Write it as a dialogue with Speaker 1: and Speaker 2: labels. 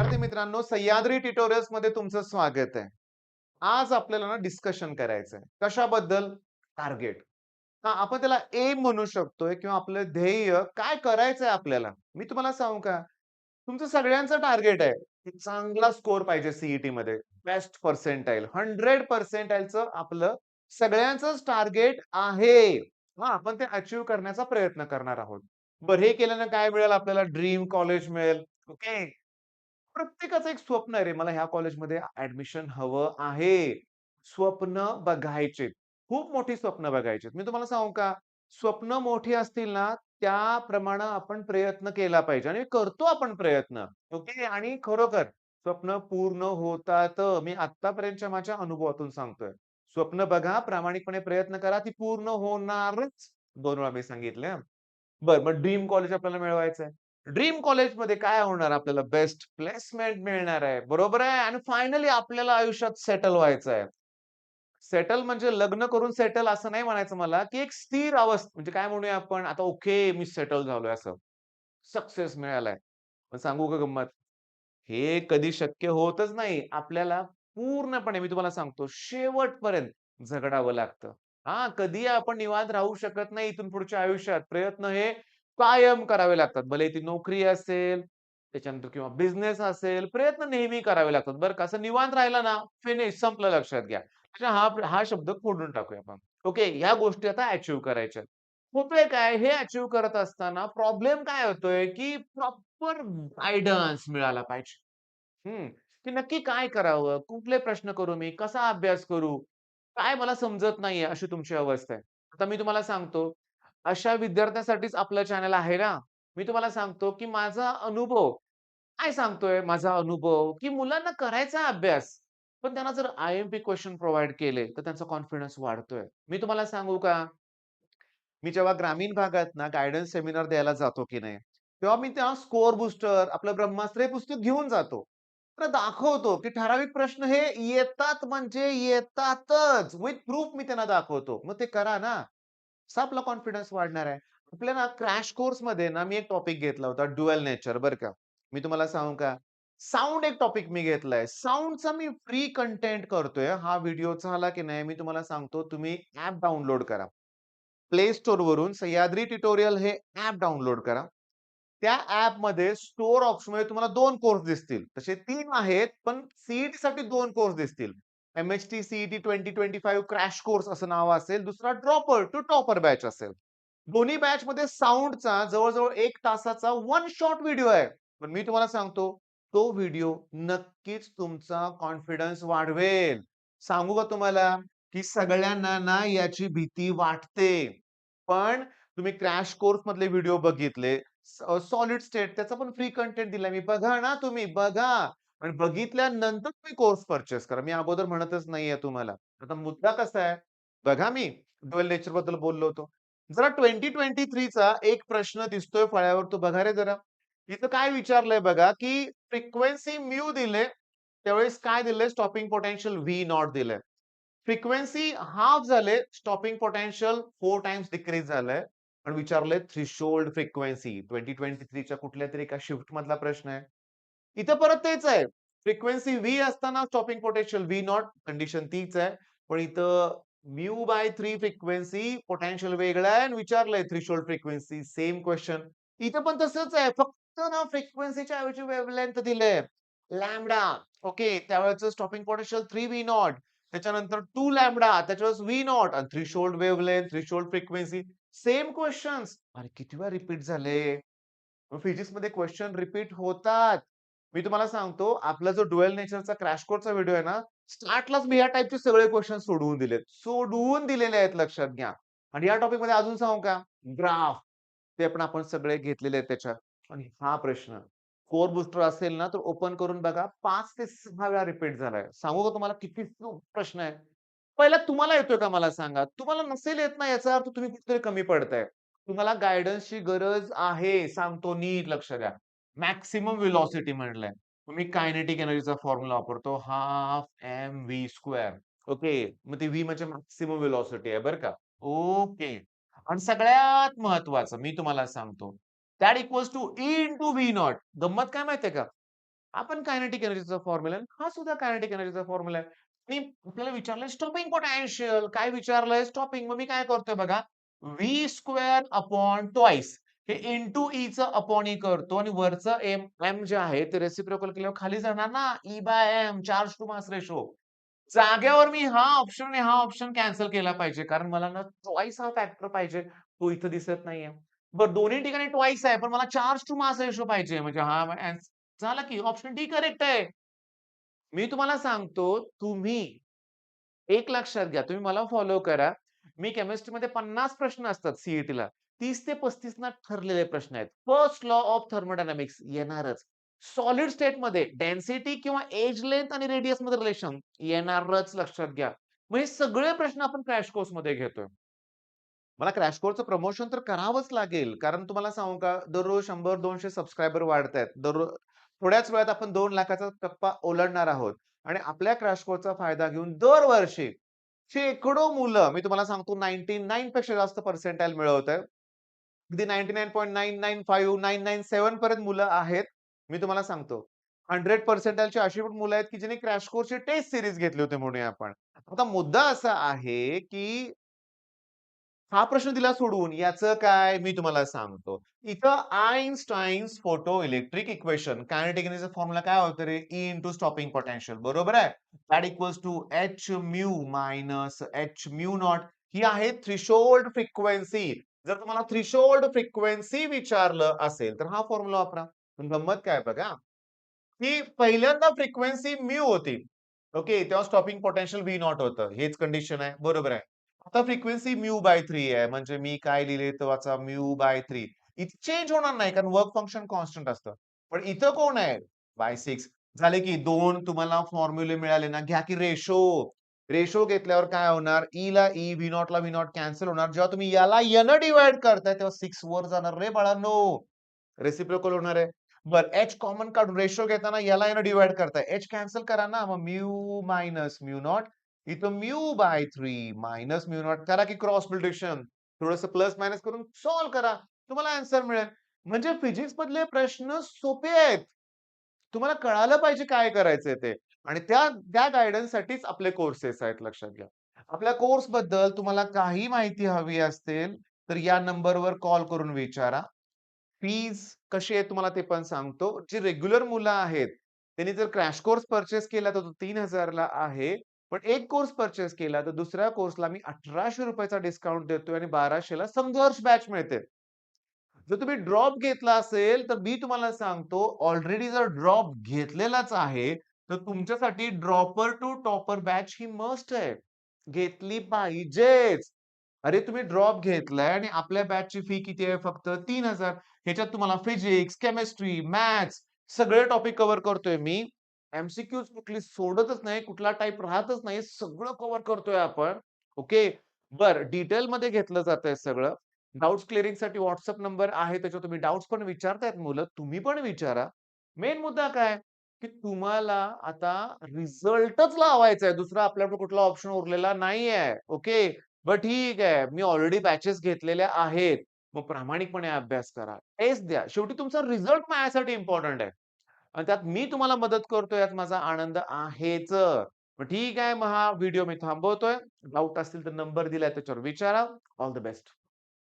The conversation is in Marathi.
Speaker 1: विद्यार्थी मित्रांनो, सह्याद्री ट्युटोरियल्स मध्ये तुमचं स्वागत आहे. आज आपल्याला ना डिस्कशन करायचंय. कशाबद्दल? टार्गेट. आपण त्याला एम म्हणू शकतोय किंवा आपलं ध्येय काय करायचंय आपल्याला. मी तुम्हाला सांगू का? तुमचं सगळ्यांचं टार्गेट आहे, की चांगला स्कोर पाहिजे सीईटी मध्ये. बेस्ट पर्सेंटाइल 100 पर्सेंटाइलचं आपलं सगळ्यांचंच टार्गेट आहे. आपण ते अचीव्ह करण्याचा प्रयत्न करणार आहोत. बरं हे केल्यानं काय मिळेल आपल्याला? ड्रीम कॉलेज मिळेल. ओके. प्रत्येकाचं एक स्वप्न आहे रे, मला ह्या कॉलेजमध्ये ऍडमिशन हवं आहे. स्वप्न बघायचे. खूप मोठी स्वप्न बघायची. मी तुम्हाला सांगू का? स्वप्न मोठी असतील ना, त्याप्रमाणे आपण प्रयत्न केला पाहिजे आणि करतो आपण प्रयत्न. ओके. आणि खरोखर स्वप्न पूर्ण होतात. मी आत्तापर्यंतच्या माझ्या अनुभवातून सांगतोय. स्वप्न बघा, प्रामाणिकपणे प्रयत्न करा, ती पूर्ण होणारच. 2 वेळा मी सांगितले. बरं, मग ड्रीम कॉलेज आपल्याला मिळवायचं आहे. ड्रीम कॉलेजमध्ये काय होणार आपल्याला? बेस्ट प्लेसमेंट मिळणार आहे. बरोबर आहे आणि फायनली आपल्याला आयुष्यात सेटल व्हायचं आहे. सेटल म्हणजे लग्न करून सेटल असं नाही म्हणायचं मला, की एक स्थिर अवस्था म्हणजे काय म्हणूया आपण आता ओके मी सेटल झालोय असं. सक्सेस मिळालाय. पण सांगू का गंमत? हे कधी शक्य होतच नाही. आपल्याला पूर्णपणे मी तुम्हाला सांगतो शेवटपर्यंत झगडावं लागतं. कधीही आपण निवांत राहू शकत नाही इथून पुढच्या आयुष्यात. प्रयत्न हे कायम करावे लागतात. भले ती नोकरी असेल, त्याच्यानंतर किंवा बिझनेस असेल, प्रयत्न नेहमी करावे लागतात. बरं का, असं निवांत राहिला ना, फिनिश संपलं लक्षात घ्या. अच्छा हा शब्द खोडून टाकूया आपण. ओके, ह्या गोष्टी आता अचीव्ह करायच्या होतंय काय, हे अचीव्ह करत असताना प्रॉब्लेम काय होतोय, की प्रॉपर गाईडन्स मिळाला पाहिजे. की नक्की काय करावं? कुठले प्रश्न करू मी? कसा अभ्यास करू? काय मला समजत नाहीये, अशी तुमची अवस्था आहे. आता मी तुम्हाला सांगतो, अशा विद्यार्थ्यांसाठीच आपलं चॅनल आहे ना. मी तुम्हाला सांगतो, की माझा अनुभव काय सांगतोय माझा अनुभव, की मुलांना करायचा अभ्यास, पण त्यांना जर आय-एम-पी क्वेशन प्रोव्हाईड केले, तर त्यांचा कॉन्फिडन्स वाढतोय. मी तुम्हाला सांगू का? मी जेव्हा ग्रामीण भागात ना गाईडन्स सेमिनार द्यायला जातो की नाही, तेव्हा मी त्या स्कोर बूस्टर, आपलं ब्रह्मास्त्र हे पुस्तक घेऊन जातो. तर दाखवतो, की ठराविक प्रश्न हे येतात म्हणजे येतातच. विथ प्रूफ मी त्यांना दाखवतो. मग ते करा ना. असा आपला कॉन्फिडन्स वाढणार आहे. आपल्या ना क्रॅश कोर्समध्ये ना मी एक टॉपिक घेतला होता ड्युअल नेचर बरं का. मी तुम्हाला सांगू का? साउंड एक टॉपिक मी घेतलाय. साउंडचा मी फ्री कंटेंट करतोय. हा व्हिडिओ झाला की नाही मी तुम्हाला सांगतो तुम्ही ॲप डाउनलोड करा. Play Storeवरून सह्याद्री ट्युटोरियल हे ॲप डाउनलोड करा. त्या ॲपमध्ये स्टोअर ऑप्शनमध्ये तुम्हाला 2 कोर्स दिसतील. तसे 3 आहेत, पण सी-ई-टीसाठी 2 कोर्स दिसतील. एम-एच-टी सी-ई-टी 2025 क्रॅश कोर्स असं नाव असेल. दुसरा ड्रॉपर टू टॉपर बॅच असेल. दोन्ही बॅचमध्ये साउंडचा जवळ-जवळ 1 तासाचा वन शॉट व्हिडिओ आहे. पण मी तुम्हाला सांगतो, तो व्हिडिओ नक्कीच तुमचा कॉन्फिडन्स वाढवेल. सांगू का तुम्हाला, की सगळ्यांना ना याची भीती वाटते. पण तुम्ही क्रॅश कोर्स मधले व्हिडिओ बघितले, सॉलिड स्टेट त्याचा पण फ्री कंटेंट दिलाय मी. बघा ना तुम्ही, बघा. आणि बघितल्यानंतर तुम्ही कोर्स पर्चेस करा. मी अगोदर म्हणतच नाहीये तुम्हाला. आता मुद्दा कसा आहे, बघा मी ड्युअल नेचर बद्दल बोललो होतो. जरा 2023 चा एक प्रश्न दिसतोय फळ्यावर, तो बघा रे जरा. इथं काय विचारलंय बघा, की फ्रिक्वेन्सी म्यू दिले, त्यावेळेस काय दिलंय? स्टॉपिंग पोटेन्शियल व्ही नॉट दिलंय. फ्रिक्वेन्सी हाल्फ झाले, स्टॉपिंग पोटेन्शियल 4 टाइम्स डिक्रीज झालंय. आणि विचारलंय थ्रेशोल्ड फ्रिक्वेन्सी 2023 च्या कुठल्यातरी एका शिफ्ट मधला प्रश्न आहे. इथं परत तेच आहे. फ्रिक्वेन्सी व्ही असताना stopping potential V not condition तीच आहे. पण इथं म्यू बाय 3 फ्रिक्वेन्सी पोटेन्शियल वेगळं आहे आणि विचारलंय थ्रेशोल्ड फ्रिक्वेन्सी सेम क्वेशन. इथं पण तसंच आहे. फक्त ना फ्रिक्वेन्सीच्या ऐवजी वेव्हलेंग्थ दिलंय. Lambda okay. त्यावेळेचं स्टॉपिंग पोटेन्शियल 3 व्ही नॉट. त्याच्यानंतर 2 लॅम्बडा त्याच्यावर व्ही नॉट आणि threshold wavelength, threshold frequency same questions. अरे किती वेळा रिपीट झाले. फिजिक्समध्ये क्वेशन रिपीट होतात. मी तुम्हाला सांगतो, आपला जो ड्युअल नेचरचा क्रॅश कोर्सचा व्हिडिओ आहे ना, स्टार्टलाच मी या टाइपचे सगळे क्वेशन सोडवून दिलेत. सोडवून दिलेले आहेत लक्षात घ्या. आणि या टॉपिकमध्ये अजून सांगू का? ग्राफ. ते पण आपण सगळे घेतलेले आहेत त्याच्यात. आणि हा प्रश्न कोर बूस्टर असेल ना, तर ओपन करून बघा 5 ते 6 वेळा रिपीट झालाय. सांगू का तुम्हाला किती प्रश्न आहे? पहिला तुम्हाला येतोय का मला सांगा? तुम्हाला नसेल येत ना याचा अर्थ तुम्ही कुठेतरी कमी पडताय. तुम्हाला गाईडन्सची गरज आहे. सांगतो नीट लक्ष द्या. मॅक्सिमम व्हेलॉसिटी म्हणलंय. तुम्ही कायनेटिक एनर्जीचा फॉर्म्युला वापरतो half M V square. Okay. मग ती व्ही म्हणजे मॅक्सिमम व्हेलॉसिटी आहे बरं का. ओके. आणि सगळ्यात महत्त्वाचं मी तुम्हाला सांगतो. That equals to E into V naught. गंमत काय माहितीये का? आपण कायनेटिक एनर्जीचा फॉर्म्युला हा सुद्धा कायनेटिक एनर्जीचा फॉर्म्युला आहे. आणि आपल्याला विचारलंय स्टॉपिंग पोटेन्शियल. काय विचारलंय? स्टॉपिंग. मग मी काय करतोय बघा, व्ही स्क्वेअर अपॉन ट्वाइस हे इंटू ईचं अपॉन ई करतो आणि वरचं एम जे आहे ते रेसिप्रोकल केल्यावर खाली जाणार ना, E by M charge to mass ratio. जागेवर मी हा ऑप्शन आणि हा ऑप्शन कॅन्सल केला पाहिजे. कारण मला ना ट्वाइस हा फॅक्टर पाहिजे. तो इथं दिसत नाहीये. बरं दोन्ही ठिकाणी ट्वाइस आहे, पण मला चार्ज टू मास रेशो पाहिजे. म्हणजे हा झाला की ऑप्शन डी करेक्ट आहे. मी तुम्हाला सांगतो, तुम्ही एक लक्षात घ्या, तुम्ही मला फॉलो करा. मी केमिस्ट्रीमध्ये 50 प्रश्न असतात सी-ई-टीला. 30 ते 35 ना ठरलेले प्रश्न आहेत. फर्स्ट लॉ ऑफ थर्मोडायनामिक्स येणारच. सॉलिड स्टेटमध्ये डेन्सिटी किंवा एज लेंग्थ आणि रेडियसमध्ये रिलेशन येणारच लक्षात घ्या. मग हे सगळे प्रश्न आपण क्रॅश कोर्समध्ये घेतोय. मला क्रॅश कोर्सचं प्रमोशन तर करावंच लागेल. कारण तुम्हाला सांगू का, दररोज 100-200 सबस्क्रायबर वाढतायत. थोड्याच वेळात आपण 2,00,000चा टप्पा ओलांडणार आहोत. आणि आपल्या क्रॅश कोर्सचा फायदा घेऊन दरवर्षी शेकडो मुलं, मी तुम्हाला सांगतो 99 पेक्षा जास्त पर्सेंटाइल मिळवतायत. अगदी 99.995, 997 पर्यंत मुलं आहेत. मी तुम्हाला सांगतो. 100 पर्सेंटाइलची अशी पण मुलं आहेत, की ज्यांनी क्रॅश कोर्सची टेस्ट सीरीज घेतली होती म्हणूया आपण. आता मुद्दा असा आहे, की हा प्रश्न दिला सोडून याचं काय मी तुम्हाला सांगतो. इथं Einstein's photo electric equation kinetic एनर्जीचा फॉर्म्युला काय होतं रे? E इंटू स्टॉपिंग पोटेन्शियल बरोबर आहे. That equals to H mu minus H mu naught ही आहे थ्रेशोल्ड फ्रिक्वेन्सी. जर तुम्हाला थ्रेशोल्ड फ्रिक्वेन्सी विचारलं असेल, तर हा फॉर्म्युला वापरा. पण गंमत काय बघा, की पहिल्यांदा फ्रिक्वेन्सी म्यू होती. ओके. तेव्हा स्टॉपिंग पोटेन्शियल व्ही नॉट होतं. हेच कंडिशन आहे. बरोबर आहे. आता फ्रिक्वेन्सी म्यू बाय 3 आहे. म्हणजे मी काय लिहिले तेव्हाचा म्यू बाय 3. इथे चेंज होणार नाही कारण वर्क फंक्शन कॉन्स्टंट असतं. पण इथं कोण आहे? बाय 6 झाले की 2 तुम्हाला फॉर्म्युले मिळाले ना, घ्या की रेशो. रेशो घेतल्यावर काय होणार? ई ला ई, व्ही नॉट ला व्ही नॉट कॅन्सल होणार. जेव्हा तुम्ही याला यानं डिव्हाईड करताय तेव्हा 6 वर जाणार रे बाळांनो. रेसिप्रोकल होणार आहे. बरं एच कॉमन काढून रेशो घेताना याला यानं डिव्हाईड करताय. एच कॅन्सल करा ना. मग म्यू मायनस म्यू नॉट इथं mu by 3 minus mu naught करा की क्रॉस मल्टिप्लिकेशन. थोडंसं प्लस मायनस करून सॉल्व्ह करा. तुम्हाला आन्सर मिळेल. म्हणजे फिजिक्स मधले प्रश्न सोपे आहेत. तुम्हाला कळालं पाहिजे काय करायचंय ते. आणि त्या त्या गाईडन्ससाठीच आपले कोर्सेस आहेत लक्षात घ्या. आपल्या कोर्सबद्दल तुम्हाला काही माहिती हवी असेल, तर या नंबरवर कॉल करून विचारा. फीज कशी आहे तुम्हाला ते पण सांगतो. जी रेग्युलर मुलं आहेत, त्यांनी जर क्रॅश कोर्स पर्चेस केला तर तो 3,000 ला आहे. पण एक कोर्स पर्चेस केला तर दुसऱ्या कोर्सला मी ₹1,800 चा डिस्काउंट देतोय आणि 1,200 ला संघर्ष बॅच मिळते. जर तुम्ही ड्रॉप घेतला असेल, तर मी तुम्हाला सांगतो ऑलरेडी जर ड्रॉप घेतलेलाच आहे, तर तुमच्यासाठी ड्रॉपर टू टॉपर बॅच ही मस्ट आहे. घेतली पाहिजेच. अरे तुम्ही ड्रॉप घेतलाय आणि आपल्या बॅचची फी किती आहे फक्त 3,000. ह्याच्यात तुम्हाला फिजिक्स, केमिस्ट्री, मॅथ्स सगळे टॉपिक कव्हर करतोय मी. एम-सी-क्यूज कुठली सोडतच नाही, कुठला टाइप राहतच नाही. सगळं कव्हर करतोय आपण. ओके. बरं डिटेलमध्ये घेतलं जातंय सगळं. डाउट्स क्लिअरिंगसाठी WhatsApp नंबर आहे. त्याच्यावर तुम्ही डाउट्स पण विचारतायत मुलं. तुम्ही पण विचारा. मेन मुद्दा काय? की तुम्हाला आता रिझल्टच लावायचा आहे. दुसरा आपल्याकडे कुठला ऑप्शन उरलेला नाहीये. ओके. बरं ठीक आहे. मी ऑलरेडी बॅचेस घेतलेल्या आहेत. मग प्रामाणिकपणे अभ्यास करा. टेस्ट द्या. शेवटी तुमचा रिझल्ट माझ्यासाठी इम्पोर्टंट आहे. आणि त्यात मी तुम्हाला मदत करतोय यात माझा आनंद आहेच. मग ठीक आहे. मग हा व्हिडिओ मी थांबवतोय. डाउट असतील तर नंबर दिलाय त्याच्यावर विचारा. All the best.